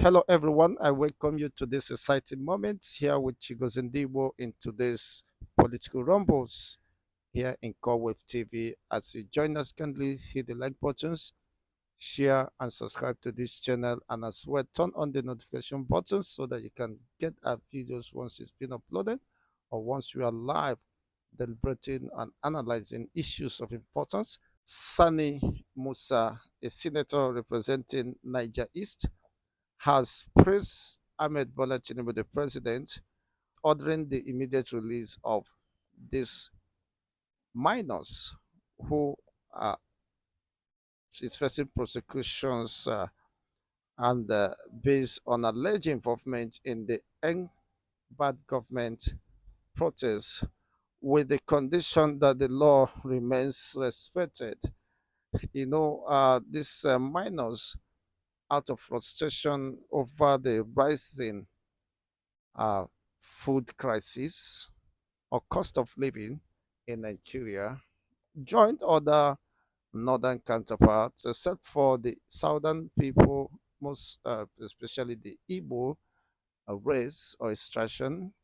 Hello, everyone. I welcome you to this exciting moment here with Chigozendibo in today's political rumbles here in Wave TV. As you join us, kindly hit the like buttons, share, and subscribe to this channel, and as well turn on the notification buttons so that you can get our videos once it's been uploaded or once we are live deliberating and analyzing issues of importance. Sani Musa, a senator representing Niger East, has praised Ahmed Bola Tinubu, the president, ordering the immediate release of these minors who are is facing prosecutions and based on alleged involvement in the bad government protests with the condition that the law remains respected. These minors, out of frustration over the rising uh, food crisis or cost of living in Nigeria, joined other northern counterparts, except for the southern people, most especially the Igbo race or extraction,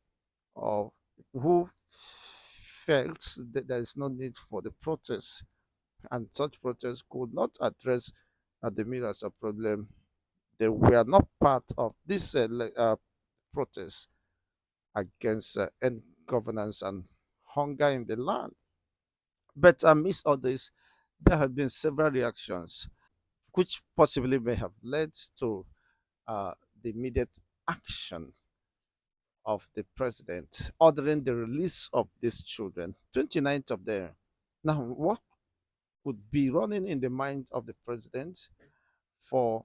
of who felt that there is no need for the protest, and such protests could not address the myriad of problem. They were not part of this protest against end governance and hunger in the land. But amidst all this, there have been several reactions, which possibly may have led to the immediate action of the president ordering the release of these children, 29th of them. Now, what would be running in the mind of the president for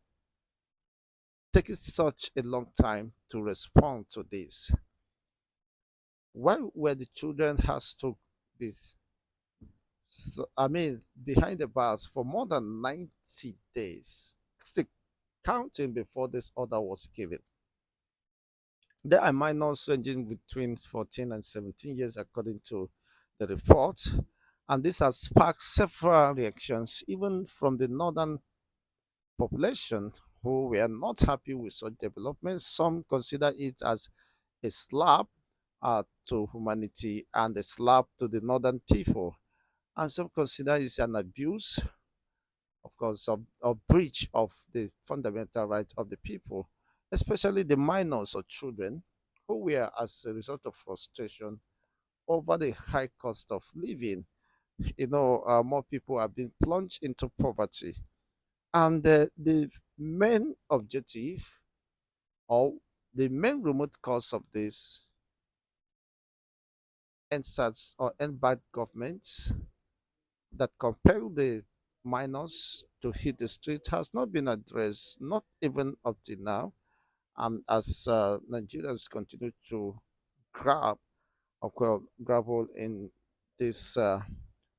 taking such a long time to respond to this? Why were the children has to be behind the bars for more than 90 days, still counting before this order was given? There are minors ranging between 14 and 17 years, according to the report. And this has sparked several reactions, even from the northern population, who were not happy with such developments. Some consider it as a slap to humanity and a slap to the northern people. And some consider it an abuse, of course, of breach of the fundamental right of the people, especially the minors or children who were, as a result of frustration over the high cost of living, more people have been plunged into poverty. And the main objective or the main remote cause of this NSAS or end bad governments that compel the minors to hit the street has not been addressed, not even up to now. And as Nigerians continue to grab grapple in this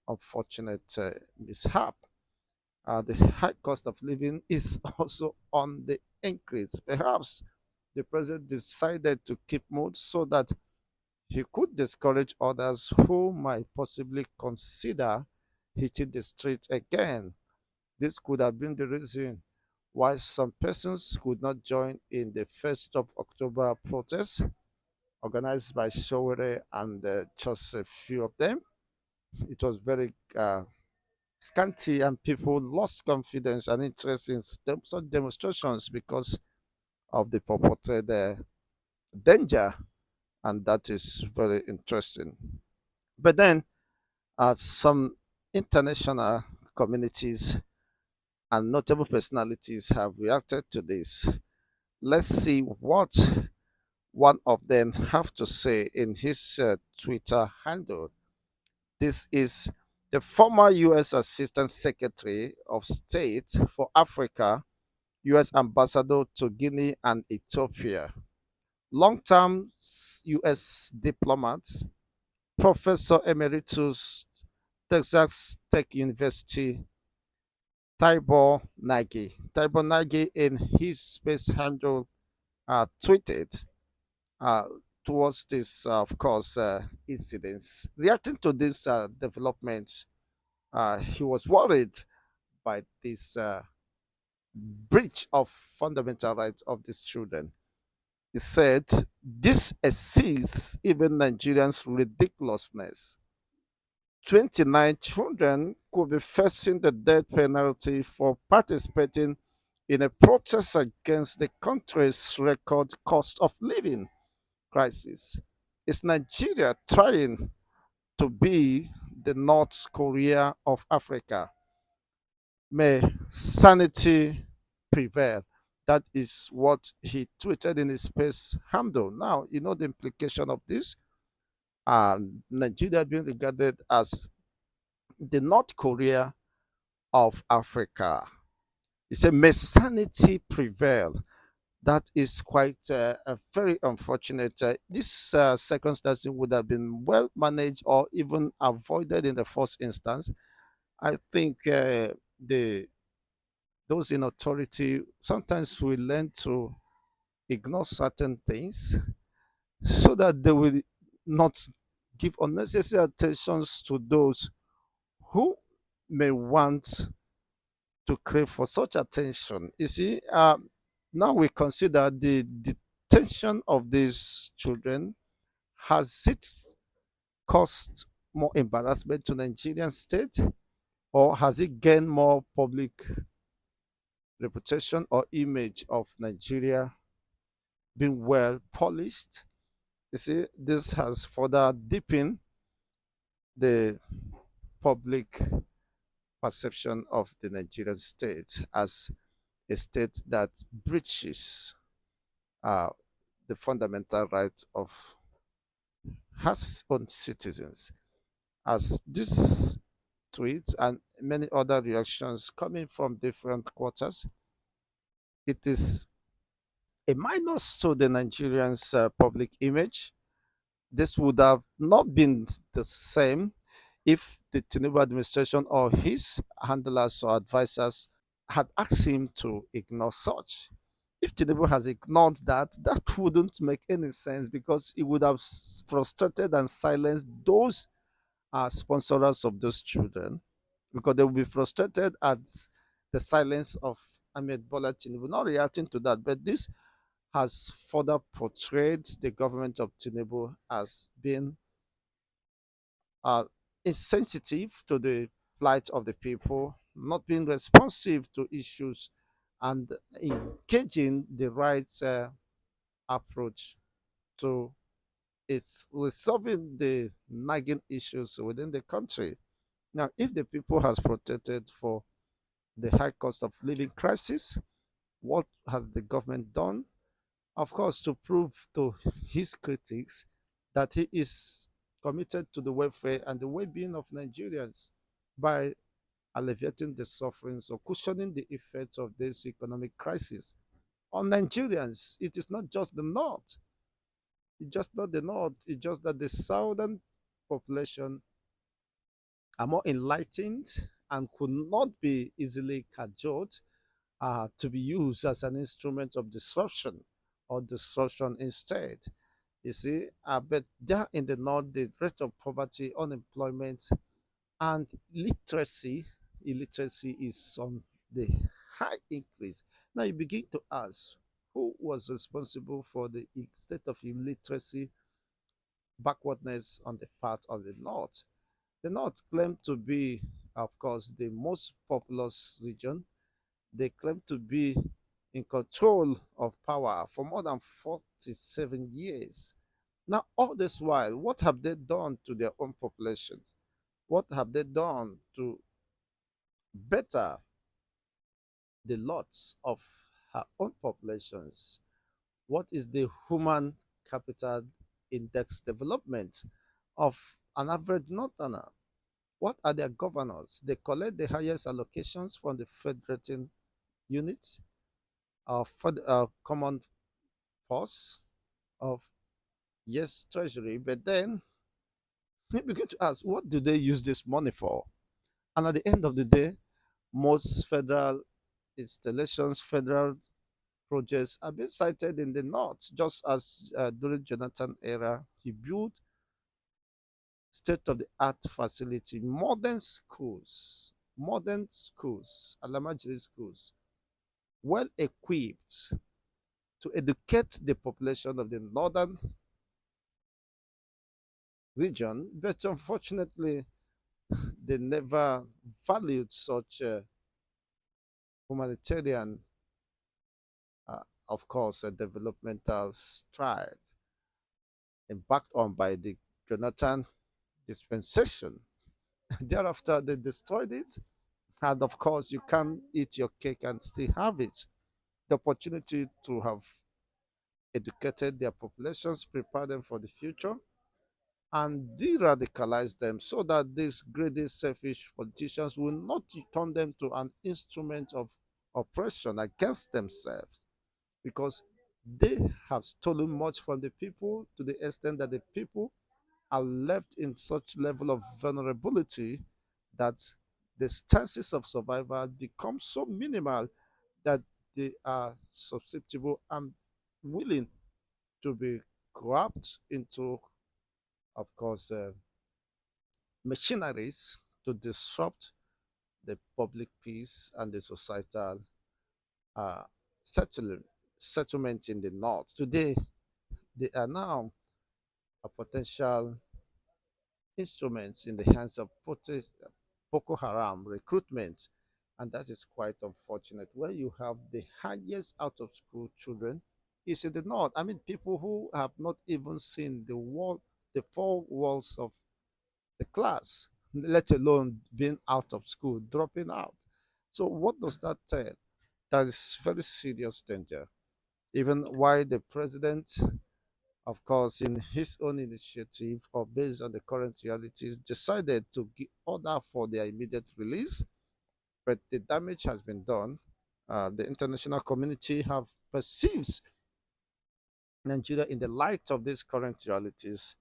unfortunate mishap, the high cost of living is also on the increase. Perhaps the president decided to keep mood so that he could discourage others who might possibly consider hitting the street again. This could have been the reason why some persons could not join in the 1st of October protest organized by Showere and just a few of them. It was very scanty, and people lost confidence and interest in such demonstrations because of the purported danger, and that is very interesting. But then, some international communities and notable personalities have reacted to this. Let's see what one of them have to say in his Twitter handle. This is the former U.S. Assistant Secretary of State for Africa, U.S. Ambassador to Guinea and Ethiopia, long-term U.S. diplomat, Professor Emeritus, Texas Tech University, Tibor Nagy. Tibor Nagy, in his space handle, tweeted uh, towards this, of course, incidents. Reacting to this development, he was worried by this breach of fundamental rights of these children. He said, this exceeds even Nigerians' ridiculousness. 29 children could be facing the death penalty for participating in a protest against the country's record cost of living crisis. Is Nigeria trying to be the North Korea of Africa? May sanity prevail. That is what he tweeted in his space handle. Now, you know the implication of this. Nigeria being regarded as the North Korea of Africa. He said, may sanity prevail. That is quite very unfortunate. This circumstance would have been well managed or even avoided in the first instance. I think the those in authority sometimes will learn to ignore certain things so that they will not give unnecessary attentions to those who may want to crave for such attention. You see, now we consider the detention of these children. Has it caused more embarrassment to Nigerian state, or has it gained more public reputation or image of Nigeria being well polished? You see, this has further deepened the public perception of the Nigerian state as a state that breaches uh, the fundamental rights of its own citizens. As this tweet and many other reactions coming from different quarters, it is a minus to the Nigerians' public image. This would have not been the same if the Tinubu administration or his handlers or advisors had asked him to ignore such. If Tinubu has ignored that, that wouldn't make any sense because it would have frustrated and silenced those sponsors of those children because they will be frustrated at the silence of Ahmed Bola Tinubu, not reacting to that. But this has further portrayed the government of Tinubu as being uh, insensitive to the plight of the people, not being responsive to issues, and engaging the right approach to it's resolving the nagging issues within the country. Now, if the people has protested for the high cost of living crisis, what has the government done? Of course, to prove to his critics that he is committed to the welfare and the well-being of Nigerians by alleviating the sufferings or cushioning the effects of this economic crisis on Nigerians. It is not just the North. It's just not the North. It's just that the southern population are more enlightened and could not be easily cajoled to be used as an instrument of disruption or disruption instead. You see, but there in the north, the rate of poverty, unemployment, and illiteracy is on the high increase. Now you begin to ask who was responsible for the state of illiteracy, backwardness on the part of the north. The north claimed to be, of course, the most populous region. They claim to be in control of power for more than 47 years. Now, all this while, what have they done to their own populations? What have they done to better the lots of her own populations? What is the human capital index development of an average northerner? What are their governors? They collect the highest allocations from the federating units for the common force of yes treasury, but then we begin to ask what do they use this money for? And at the end of the day, most federal installations, federal projects are being cited in the north, just as during Jonathan era, he built state-of-the-art facility, modern schools, alamajiri schools, well equipped to educate the population of the northern region, but unfortunately, they never valued such humanitarian, uh, of course, a developmental stride embarked on by the Jonathan dispensation. Thereafter, they destroyed it. And of course, you can't eat your cake and still have it. The opportunity to have educated their populations, prepare them for the future, and de-radicalize them so that these greedy, selfish politicians will not turn them to an instrument of oppression against themselves because they have stolen much from the people to the extent that the people are left in such level of vulnerability that the chances of survival become so minimal that they are susceptible and willing to be grabbed into, of course, machineries to disrupt the public peace and the societal uh, settlement, settlement in the north. Today, they are now a potential instruments in the hands of Boko Haram recruitment. And that is quite unfortunate. Where you have the highest out of school children is in the north. I mean, people who have not even seen the four walls of the class, let alone being out of school, dropping out. So, what does that tell? That is very serious danger. Even why the president, of course, in his own initiative or based on the current realities, decided to give order for their immediate release, but the damage has been done. The international community have perceived Nigeria in the light of these current realities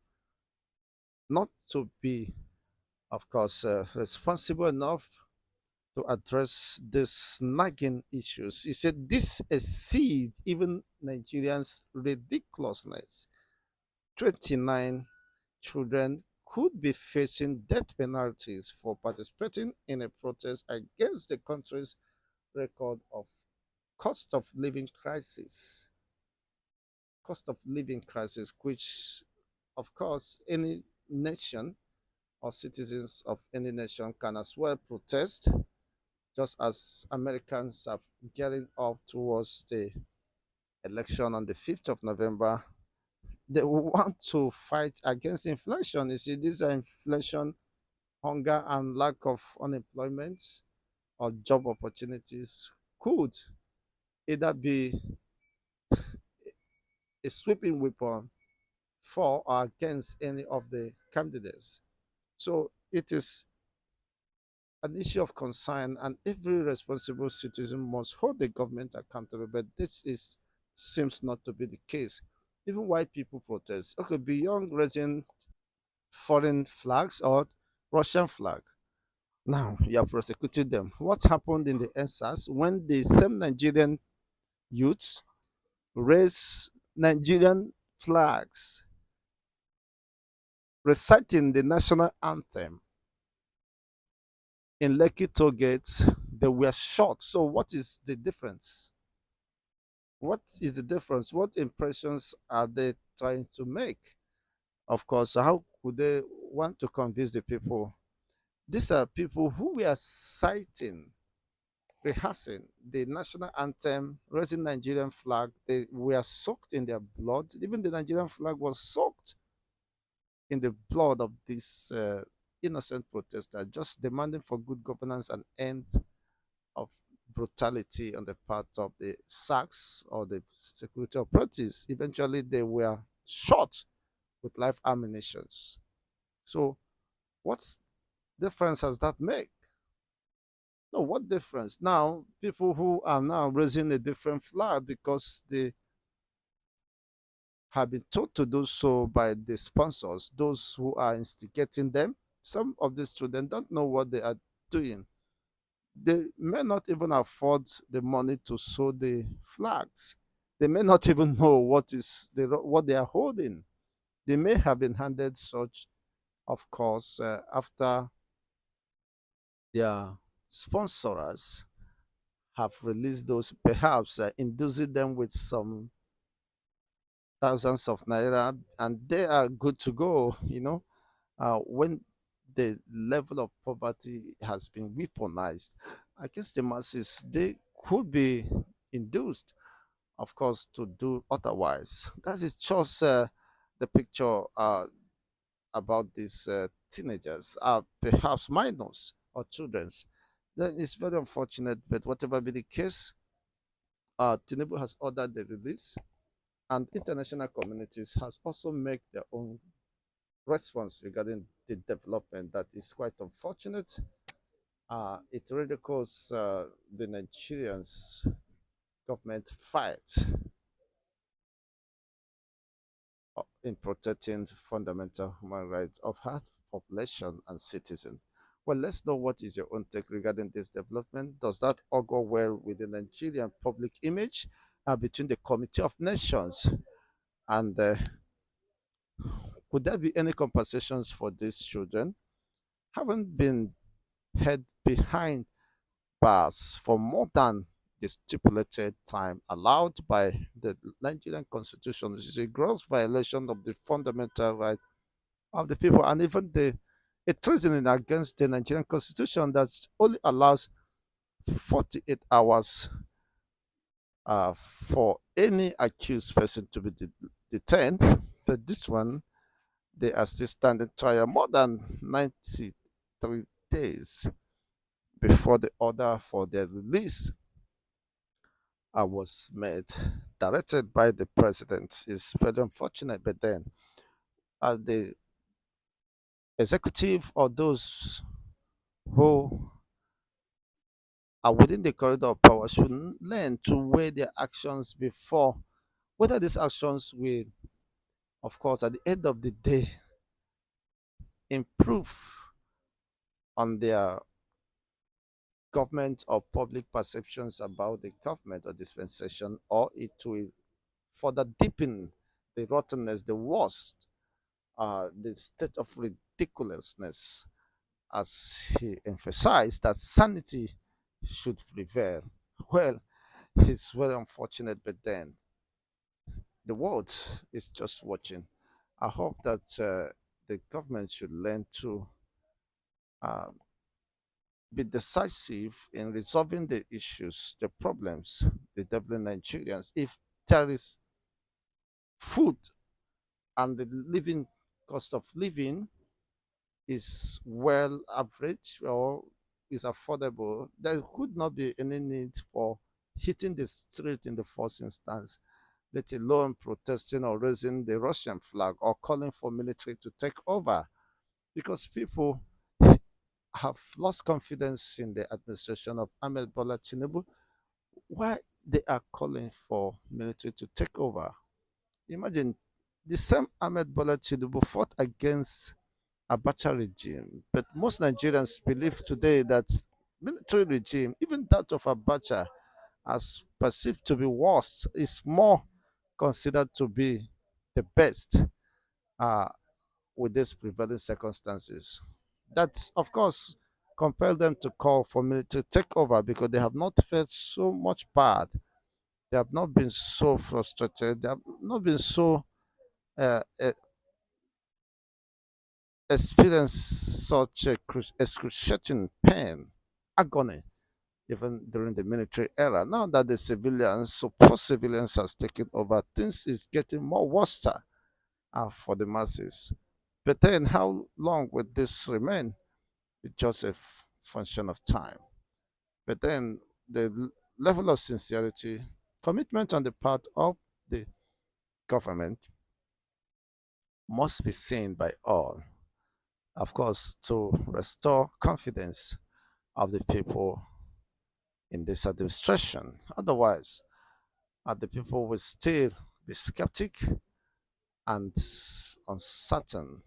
not to be, of course, responsible enough to address these nagging issues. He said this exceeds even Nigerians' ridiculousness. 29 children could be facing death penalties for participating in a protest against the country's record of cost of living crisis. Cost of living crisis, which, of course, any nation or citizens of any nation can as well protest, just as Americans are getting off towards the election on the 5th of November. They want to fight against inflation. You see, these are inflation, hunger, and lack of unemployment or job opportunities could either be a sweeping weapon for or against any of the candidates. So it is an issue of concern, and every responsible citizen must hold the government accountable. But this is seems not to be the case. Even why people protest, okay, beyond raising foreign flags or Russian flag, now you are prosecuting them. What happened in the NSAS when the same Nigerian youths raise Nigerian flags, reciting the national anthem in Lekki toll gates, they were shot. So what is the difference? What is the difference? What impressions are they trying to make? Of course, how could they want to convince the people? These are people who were citing, rehearsing the national anthem, raising Nigerian flag. They were soaked in their blood. Even the Nigerian flag was soaked in the blood of these innocent protesters, just demanding for good governance and end of brutality on the part of the SACs or the security operatives. Eventually, they were shot with live ammunitions. So, what difference has that made? No, what difference? Now, people who are now raising a different flag because they have been told to do so by the sponsors, those who are instigating them. Some of the students don't know what they are doing. They may not even afford the money to sew the flags. They may not even know what they are holding. They may have been handed such, of course, after their sponsors have released those, perhaps inducing them with some thousands of naira, and they are good to go. When the level of poverty has been weaponized against the masses, they could be induced, of course, to do otherwise. That is just the picture about these teenagers, perhaps minors or childrens. Then it's very unfortunate, but whatever be the case, Tinubu has ordered the release, and international communities has also made their own response regarding the development. That is quite unfortunate. It ridicules the Nigerians government fight in protecting fundamental human rights of her population and citizens. Well, let's know what is your own take regarding this development. Does that augur well with the Nigerian public image between the Committee of Nations, and could there be any compensations for these children? Haven't been held behind bars for more than the stipulated time allowed by the Nigerian Constitution, which is a gross violation of the fundamental right of the people, and even a treason against the Nigerian Constitution that only allows 48 hours for any accused person to be detained. But this one, they are still standing trial more than 93 days before the order for their release was made, directed by the president. Is very unfortunate, but then the executive or those who within the corridor of power should learn to weigh their actions before whether these actions will, of course, at the end of the day, improve on their government or public perceptions about the government or dispensation, or it will further deepen the rottenness, the worst, the state of ridiculousness, as he emphasized that sanity should prevail. Well, it's very unfortunate, but then the world is just watching. I hope that the government should learn to uh, be decisive in resolving the issues, the problems, the devouring Nigerians. If there is food and the living cost of living is well average or is affordable, there could not be any need for hitting the street in the first instance, let alone protesting or raising the Russian flag or calling for military to take over, because people have lost confidence in the administration of Ahmed Bola Tinubu. Why they are calling for military to take over? Imagine the same Ahmed Bola Tinubu fought against Abacha regime, but most Nigerians believe today that military regime, even that of Abacha, as perceived to be worst, is more considered to be the best uh, with these prevailing circumstances. That's, of course, compel them to call for military takeover because they have not felt so much bad. They have not been so frustrated. They have not been so experienced such a excruciating pain, agony, even during the military era. Now that the civilians, so post civilians has taken over, things is getting more worse for the masses. But then, how long will this remain? It's just a function of time. But then, the level of sincerity, commitment on the part of the government must be seen by all, of course, to restore confidence of the people in this administration. Otherwise, the people will still be skeptic and uncertain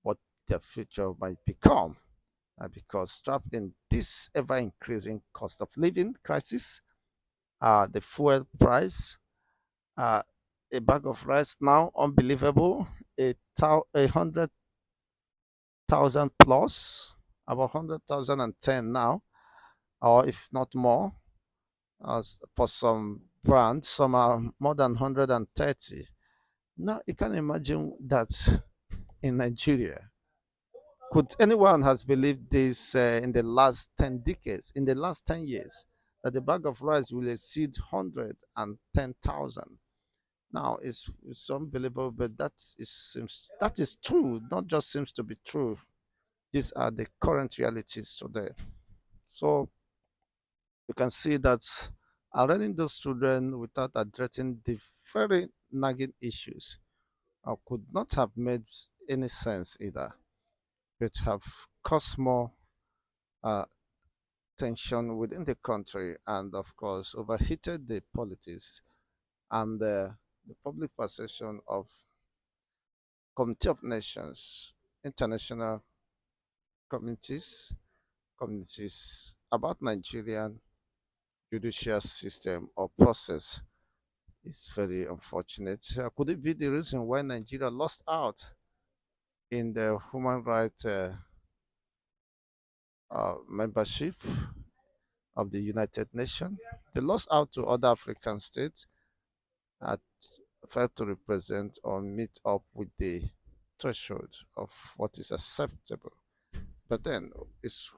what their future might become, because trapped in this ever increasing cost of living crisis, the fuel price, uh, a bag of rice now unbelievable, 100,000 plus, about 100,010 now, or if not more. For some brands, some are more than 130. Now you can imagine that in Nigeria. Could anyone has believed this in the last 10 decades, in the last 10 years, that the bag of rice will exceed 110,000? Now it's unbelievable, but that is true. Not just seems to be true. These are the current realities today. So you can see that already those children without addressing the very nagging issues could not have made any sense either, but have caused more uh, tension within the country and, of course, overheated the politics and the public perception of Committee of Nations, international communities, communities about Nigerian judicial system or process. It's very unfortunate. Could it be the reason why Nigeria lost out in the human rights membership of the United Nations? They lost out to other African states and failed to represent or meet up with the threshold of what is acceptable. But then it's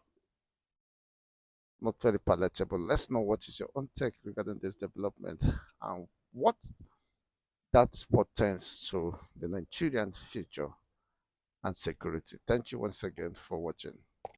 not very palatable. Let's know what is your own take regarding this development and what that portends to the Nigerian future and security. Thank you once again for watching.